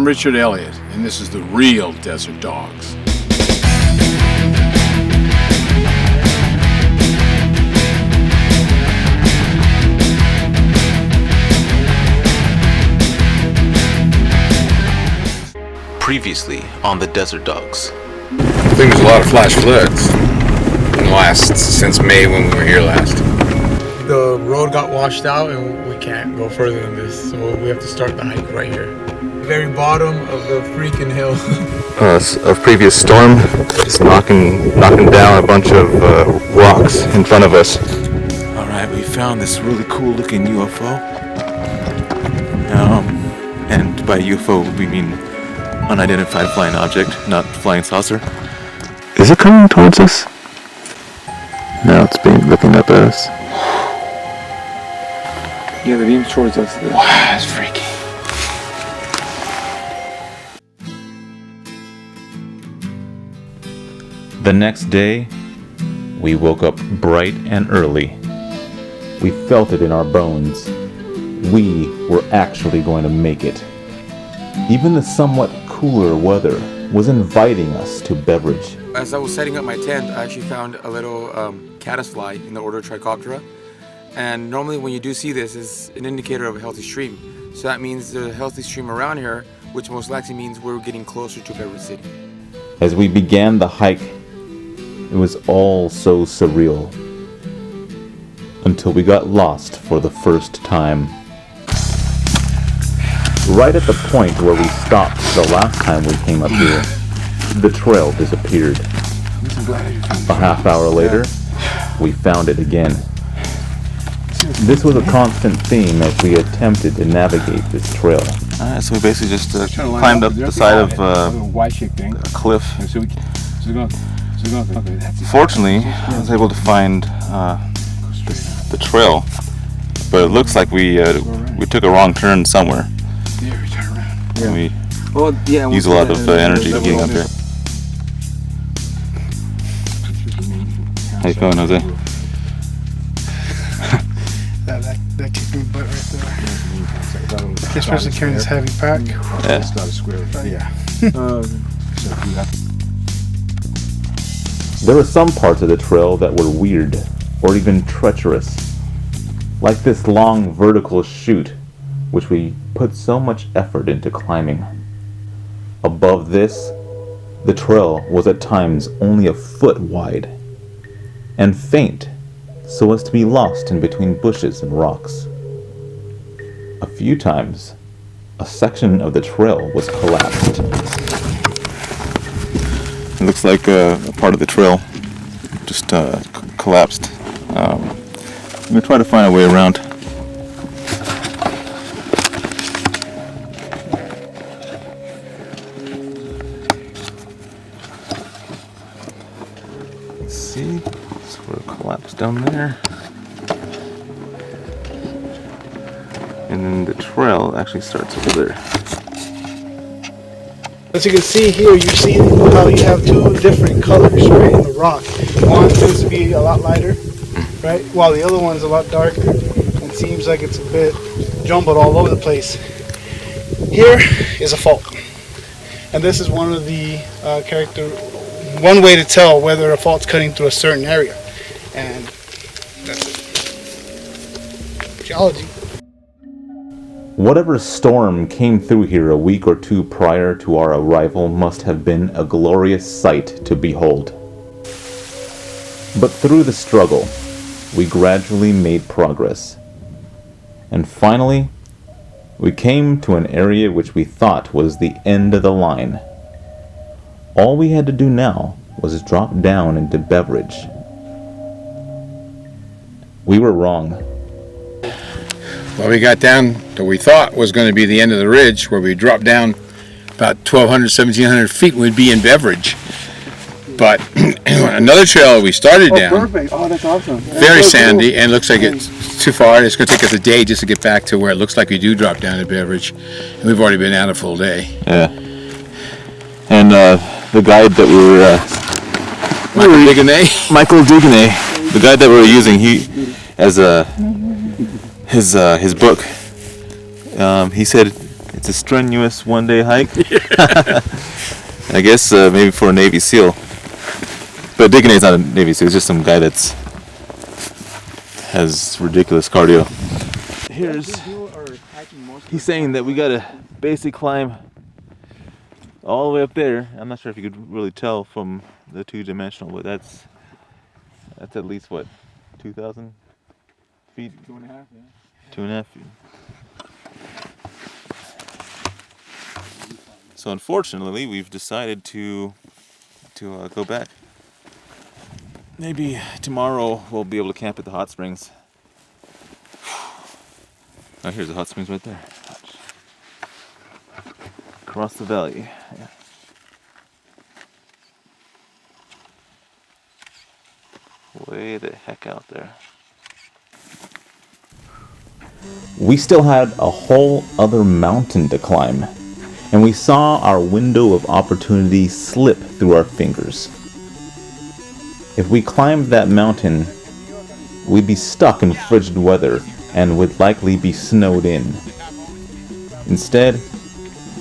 I'm Richard Elliott, and this is the real Desert Dogs. Previously on the Desert Dogs. I think there's a lot of flash floods since May when we were here last. The road got washed out and we can't go further than this, so we have to start the hike right here. Very bottom of the freaking hill. A previous storm is knocking down a bunch of rocks in front of us. Alright, we found this really cool looking UFO. And by UFO we mean unidentified flying object, not flying saucer. Is it coming towards us? No, it's looking up at us. Yeah, the beam's towards us. Wow, that's freaky. The next day, we woke up bright and early. We felt it in our bones. We were actually going to make it. Even the somewhat cooler weather was inviting us to Beveridge. As I was setting up my tent, I actually found a little caddisfly in the order Trichoptera. And normally when you do see this, it's an indicator of a healthy stream. So that means there's a healthy stream around here, which most likely means we're getting closer to Beveridge City. As we began the hike, it was all so surreal. Until we got lost for the first time. Right at the point where we stopped the last time we came up here, the trail disappeared. A half hour later, we found it again. This was a constant theme as we attempted to navigate this trail. Alright, so we basically just climbed up the side of a cliff. Fortunately, I was able to find the trail, but it looks like we took a wrong turn somewhere. And we use a lot of energy getting up here. How you feeling, Jose? That kicked me butt right there. Especially carrying this heavy pack. There were some parts of the trail that were weird, or even treacherous. Like this long vertical chute, which we put so much effort into climbing. Above this, the trail was at times only a foot wide, and faint, so as to be lost in between bushes and rocks. A few times, a section of the trail was collapsed. It looks like a part of the trail just collapsed. I'm going to try to find a way around. Let's see, sort of collapsed down there. And then the trail actually starts over there. As you can see here, you see how you have two different colors, right, in the rock. One tends to be a lot lighter, right, while the other one's a lot darker. It seems like it's a bit jumbled all over the place. Here is a fault, and this is one of the one way to tell whether a fault's cutting through a certain area, and that's it. Geology. Whatever storm came through here a week or two prior to our arrival must have been a glorious sight to behold. But through the struggle, we gradually made progress. And finally, we came to an area which we thought was the end of the line. All we had to do now was drop down into Beveridge. We were wrong. Well, we got down to what we thought was going to be the end of the ridge, where we dropped down about 1,200, 1,700 feet, and we'd be in Beveridge. But another trail we started down, Perfect. Oh, that's awesome. very sandy, and looks like it's too far. It's going to take us a day just to get back to where it looks like we do drop down to Beveridge. And we've already been out a full day. Yeah. And the guide that Michael Duganay, the guide that we were using, he as his book. He said It's a strenuous one-day hike. I guess maybe for a Navy SEAL. But Dickone's not a Navy SEAL. It's just some guy that's has ridiculous cardio. He's saying that we gotta basically climb all the way up there. I'm not sure if you could really tell from the two-dimensional, but that's at least what, 2,000 feet? 2.5, yeah. 2.5 feet. So unfortunately, we've decided to go back. Maybe tomorrow we'll be able to camp at the hot springs. Oh, here's the hot springs right there. Across the valley. Yeah. Way the heck out there. We still had a whole other mountain to climb, and we saw our window of opportunity slip through our fingers. If we climbed that mountain, we'd be stuck in frigid weather and would likely be snowed in. Instead,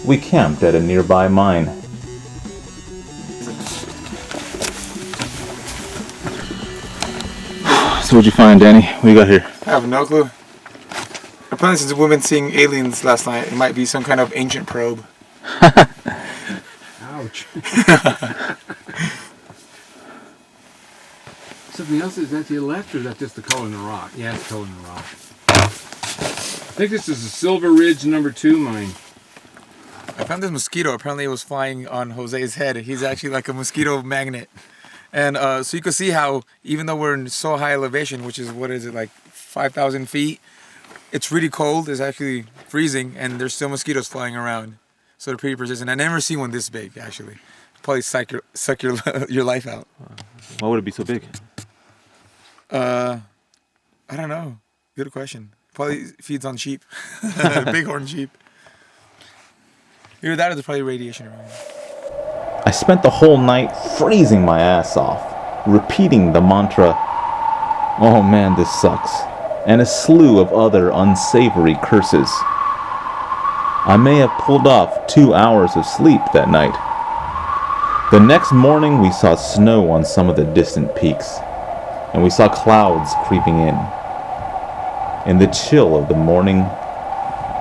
we camped at a nearby mine. So what'd you find, Danny? What do you got here? I have no clue. Apparently, since we've been seeing aliens last night, it might be some kind of ancient probe. Ouch. Something else, is that to your left, or is that just the color in the rock? Yeah, it's the color in the rock. I think this is a Silver Ridge #2 mine. I found this mosquito. Apparently, it was flying on Jose's head. He's actually like a mosquito magnet. And so you can see how, even though we're in so high elevation, which is, what is it, like 5,000 feet, it's really cold. It's actually freezing, and there's still mosquitoes flying around. So they're pretty persistent. I've never seen one this big, actually. Probably suck your life out. Why would it be so big? I don't know. Good question. Probably feeds on sheep. Bighorn sheep. Either that or there's probably radiation around. I spent the whole night freezing my ass off, repeating the mantra, "Oh man, this sucks," and a slew of other unsavory curses. I may have pulled off 2 hours of sleep that night. The next morning we saw snow on some of the distant peaks, and we saw clouds creeping in. In the chill of the morning,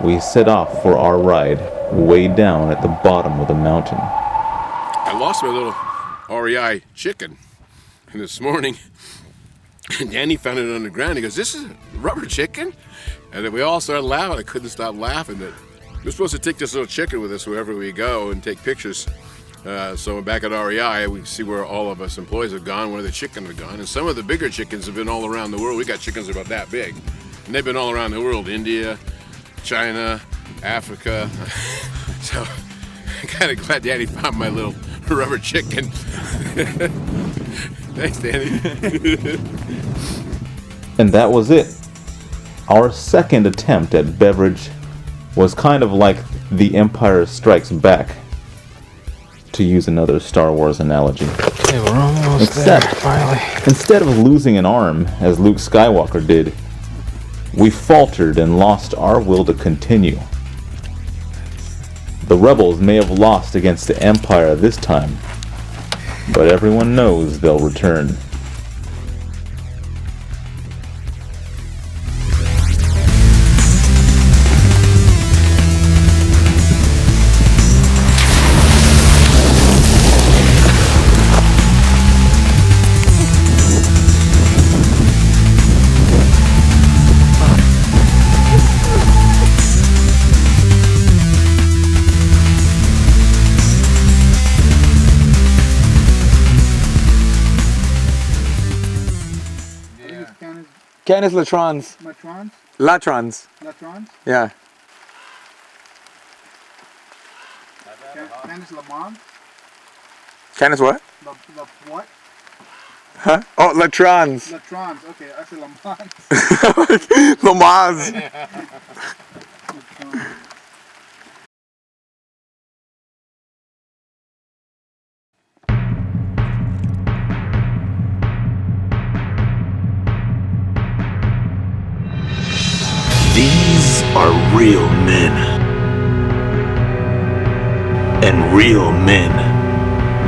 we set off for our ride way down at the bottom of the mountain. I lost my little REI chicken, and this morning Danny found it on the ground. He goes, "This is a rubber chicken?" And then we all started laughing. I couldn't stop laughing. That we're supposed to take this little chicken with us wherever we go and take pictures. So back at REI, we see where all of us employees have gone, where the chickens have gone. And some of the bigger chickens have been all around the world. We got chickens about that big. And they've been all around the world, India, China, Africa. So I'm kind of glad Danny found my little rubber chicken. Thanks, Danny. And that was it. Our second attempt at Beveridge was kind of like The Empire Strikes Back, to use another Star Wars analogy. Okay, we're almost there, finally. Instead of losing an arm, as Luke Skywalker did, we faltered and lost our will to continue. The rebels may have lost against the Empire this time, but everyone knows they'll return. Canis latrans. Matrons? Latrans. Latrons? Yeah. Canis Lamont? Canis what? What? Huh? Oh, latrans. Latrons, okay, I said Lamont. Lamaz. These are real men. Real men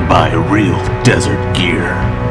buy real desert gear.